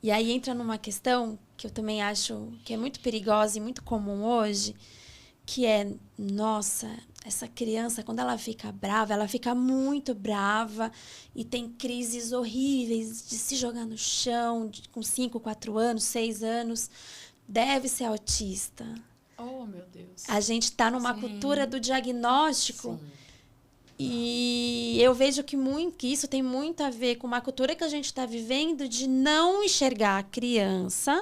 E aí entra numa questão que eu também acho que é muito perigosa e muito comum hoje, que é, nossa, essa criança, quando ela fica brava, ela fica muito brava e tem crises horríveis de se jogar no chão, com 5, 4 anos, 6 anos, deve ser autista. Oh, meu Deus. A gente está numa Sim. cultura do diagnóstico. Sim. E eu vejo que isso tem muito a ver com uma cultura que a gente está vivendo de não enxergar a criança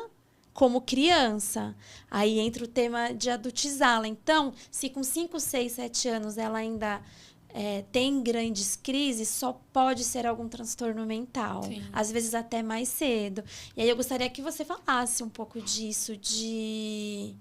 como criança. Aí entra o tema de adultizá-la. Então, se com 5, 6, 7 anos ela ainda tem grandes crises, só pode ser algum transtorno mental. Sim. Às vezes até mais cedo. E aí eu gostaria que você falasse um pouco disso, de...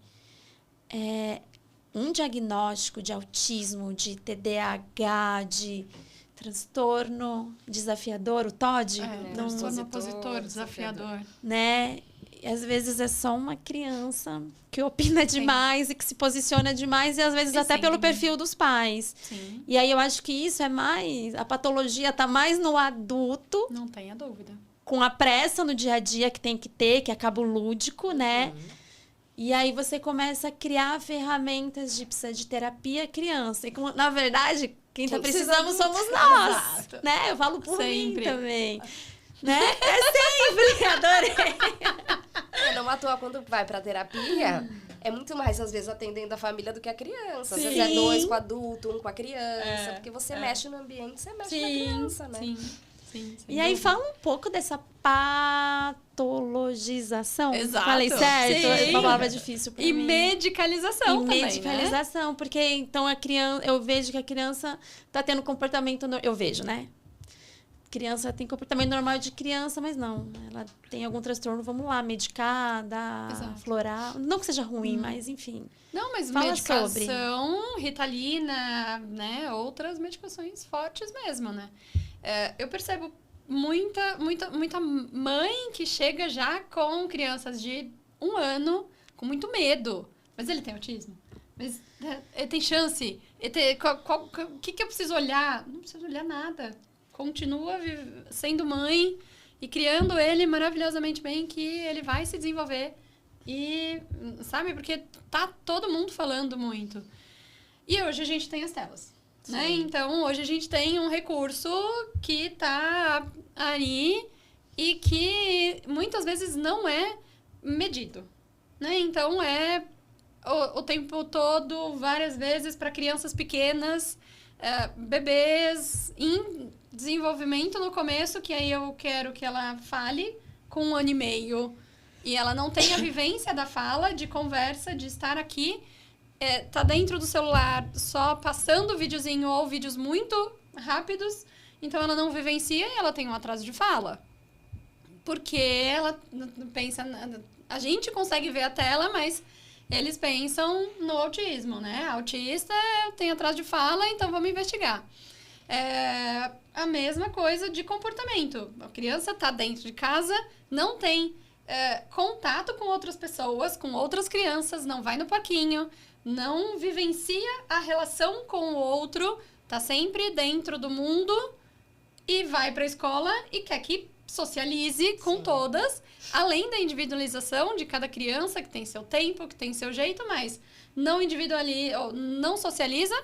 um diagnóstico de autismo, de TDAH, de transtorno desafiador, o TOD, Transtorno opositor, desafiador. né? E às vezes é só uma criança que opina demais e que se posiciona demais, e às vezes até pelo perfil dos pais. Sim. E aí eu acho que isso é mais... A patologia está mais no adulto, Não tenha dúvida. com a pressa no dia a dia que tem que ter, que é cabo lúdico, né? E aí você começa a criar ferramentas de terapia criança. E na verdade, quem tá precisando somos nós. Exato. Né? Eu falo por mim Sempre. também. Né? É sempre, adorei. Não à toa, quando vai pra terapia, é muito mais, às vezes, atendendo a família do que a criança. Às vezes é 2 com o adulto, 1 com a criança. Porque você mexe no ambiente, você mexe na criança, né? Sim, sim. E aí fala um pouco dessa patologização. Exato. Falei certo? Sim. É uma palavra difícil pra E mim. medicalização também, medicalização, porque então a criança, eu vejo que a criança tá tendo comportamento, eu vejo, né? Criança tem comportamento normal de criança, mas não, ela tem algum transtorno, vamos lá, medicar, dar, florar, não que seja ruim, mas enfim. Não, mas Fala medicação, Ritalina, né, outras medicações fortes mesmo, né? Eu percebo muita mãe que chega já com crianças de 1 ano com muito medo. Mas ele tem autismo? Mas ele tem chance? O que eu preciso olhar? Não preciso olhar nada. Continua sendo mãe e criando ele maravilhosamente bem, que ele vai se desenvolver. E, sabe, porque tá todo mundo falando muito. E hoje a gente tem as telas. Né? Então, hoje a gente tem um recurso que tá ali e que muitas vezes não é medido. Né? Então, o tempo todo, várias vezes, para crianças pequenas, bebês em desenvolvimento no começo, que aí eu quero que ela fale com 1 ano e meio. E ela não tem a vivência da fala, de conversa, de estar aqui. Tá dentro do celular só passando o videozinho ou vídeos muito rápidos. Então, ela não vivencia e ela tem um atraso de fala. Porque ela pensa... A gente consegue ver a tela, mas eles pensam no autismo, né? Autista tem atraso de fala, então vamos investigar. A mesma coisa de comportamento. A criança está dentro de casa, não tem contato com outras pessoas, com outras crianças, não vai no parquinho, não vivencia a relação com o outro, tá sempre dentro do mundo e vai para a escola e quer que socialize com todas, além da individualização de cada criança, que tem seu tempo, que tem seu jeito, mas não não socializa,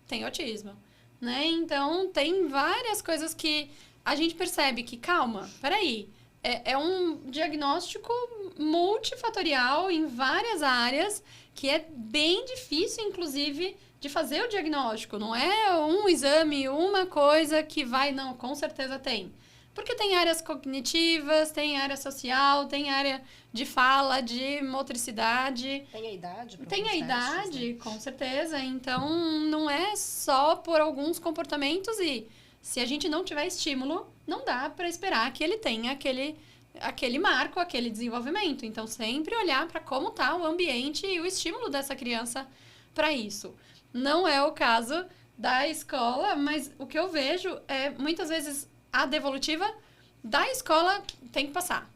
tem autismo. Né? Então, tem várias coisas que a gente percebe que, calma, peraí, é um diagnóstico multifatorial em várias áreas, que é bem difícil, inclusive, de fazer o diagnóstico. Não é um exame, uma coisa que vai... Não, com certeza tem. Porque tem áreas cognitivas, tem área social, tem área de fala, de motricidade. Tem a idade? Tem a idade, né? Com certeza. Então, não é só por alguns comportamentos e se a gente não tiver estímulo, não dá para esperar que ele tenha aquele marco, aquele desenvolvimento. Então, sempre olhar para como está o ambiente e o estímulo dessa criança para isso. Não é o caso da escola, mas o que eu vejo é, muitas vezes, a devolutiva da escola tem que passar.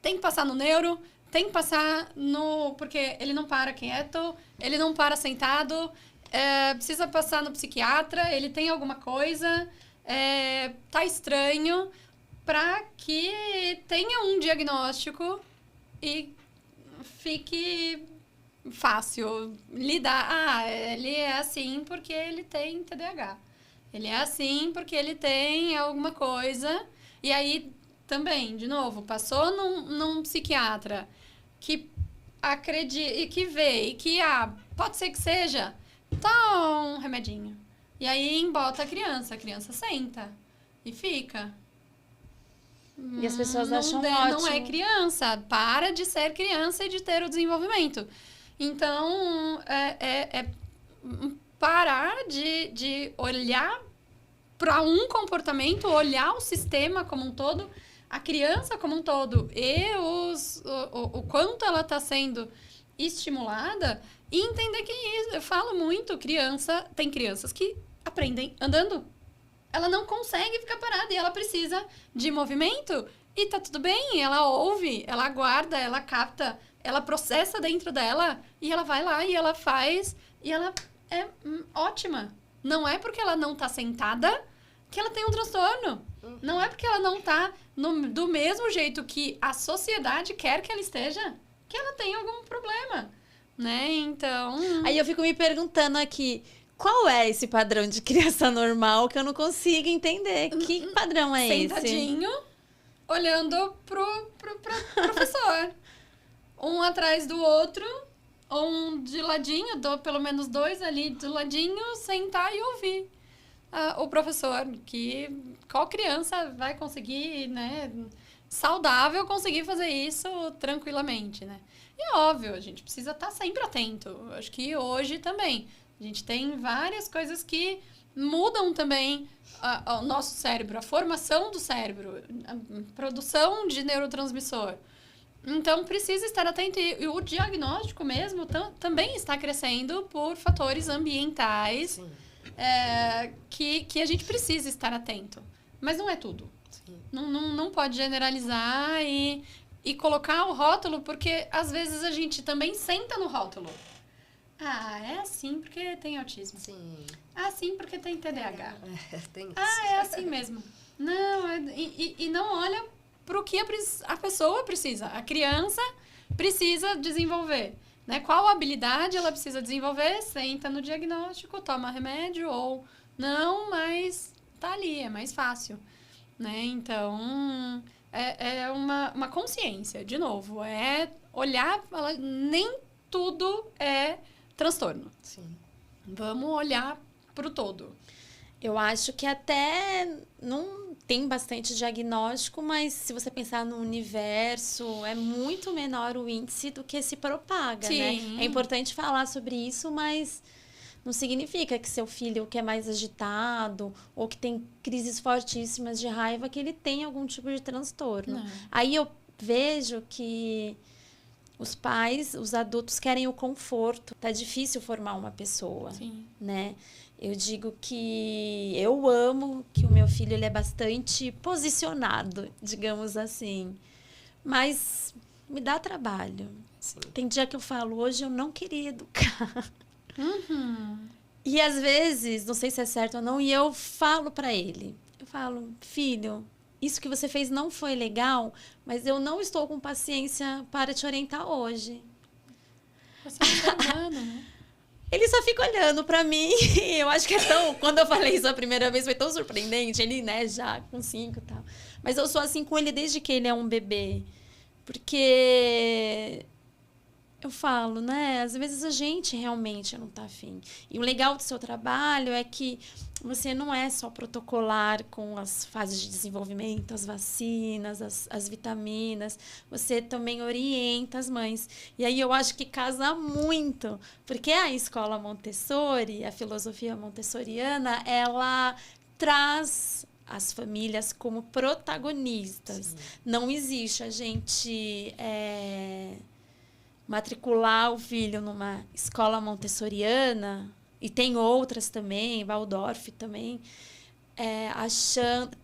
Tem que passar no neuro, tem que passar no... Porque ele não para quieto, ele não para sentado, precisa passar no psiquiatra, ele tem alguma coisa, tá estranho. para que tenha um diagnóstico e fique fácil lidar. Ele é assim porque ele tem TDAH. Ele é assim porque ele tem alguma coisa. E aí, também, de novo, passou num psiquiatra que acredita e que vê e que, pode ser que seja, tá um remedinho. E aí, embota a criança senta e fica. E as pessoas acham ótimo. Não é criança. Para de ser criança e de ter o desenvolvimento. Então, parar de olhar para um comportamento, olhar o sistema como um todo, a criança como um todo e o quanto ela está sendo estimulada e entender que isso, eu falo muito, tem crianças que aprendem andando. Ela não consegue ficar parada e ela precisa de movimento e tá tudo bem, ela ouve, ela aguarda, ela capta, ela processa dentro dela e ela vai lá e ela faz e ela é ótima. Não é porque ela não tá sentada que ela tem um transtorno. Não é porque ela não tá do mesmo jeito que a sociedade quer que ela esteja, que ela tem algum problema, né? Então... Aí eu fico me perguntando aqui, qual é esse padrão de criança normal que eu não consigo entender? Que padrão é esse? Sentadinho, olhando pro professor. Um atrás do outro, ou um de ladinho, pelo menos dois ali do ladinho, sentar e ouvir o professor. Que qual criança vai conseguir, né, saudável, conseguir fazer isso tranquilamente, né? E é óbvio, a gente precisa estar sempre atento. Acho que hoje também. A gente tem várias coisas que mudam também o nosso cérebro, a formação do cérebro, a produção de neurotransmissor. Então, precisa estar atento. E o diagnóstico mesmo também está crescendo por fatores ambientais que a gente precisa estar atento. Mas não é tudo. Não pode generalizar e colocar o rótulo, porque às vezes a gente também senta no rótulo. É assim porque tem autismo. Sim. Assim porque tem TDAH. Tem isso. É assim mesmo. Não, e não olha para o que a pessoa precisa. A criança precisa desenvolver. Né? Qual habilidade ela precisa desenvolver? Senta no diagnóstico, toma remédio ou não, mas tá ali, é mais fácil. Né? Então, é uma consciência, de novo. É olhar, falar, nem tudo é transtorno. Sim. Vamos olhar pro todo. Eu acho que até não tem bastante diagnóstico, mas se você pensar no universo, é muito menor o índice do que se propaga, né? É importante falar sobre isso, mas não significa que seu filho que é mais agitado ou que tem crises fortíssimas de raiva, que ele tem algum tipo de transtorno. Não. Aí eu vejo que os pais, os adultos querem o conforto. Tá difícil formar uma pessoa, Sim. né? Eu digo que eu amo que o meu filho ele é bastante posicionado, digamos assim. Mas me dá trabalho. Sim. Tem dia que eu falo, hoje eu não queria educar. Uhum. E às vezes, não sei se é certo ou não, e eu falo pra ele. Eu falo, filho, isso que você fez não foi legal, mas eu não estou com paciência para te orientar hoje. Você tá humano, né? Ele só fica olhando pra mim. Eu acho que é tão... Quando eu falei isso a primeira vez, foi tão surpreendente. Ele, né, já com 5 e tal. Mas eu sou assim com ele desde que ele é um bebê. Porque... eu falo, né? Às vezes a gente realmente não tá afim. E o legal do seu trabalho é que você não é só protocolar com as fases de desenvolvimento, as vacinas, as vitaminas. Você também orienta as mães. E aí eu acho que casa muito. Porque a escola Montessori, a filosofia montessoriana, ela traz as famílias como protagonistas. Sim. Não existe a gente... matricular o filho numa escola montessoriana, e tem outras também, Waldorf também,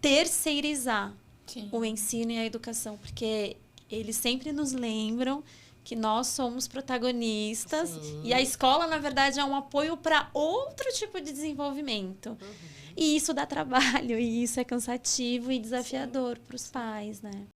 terceirizar Sim. o ensino e a educação, porque eles sempre nos lembram que nós somos protagonistas. Sim. E a escola, na verdade, é um apoio para outro tipo de desenvolvimento. Uhum. E isso dá trabalho, e isso é cansativo e desafiador para os pais, né?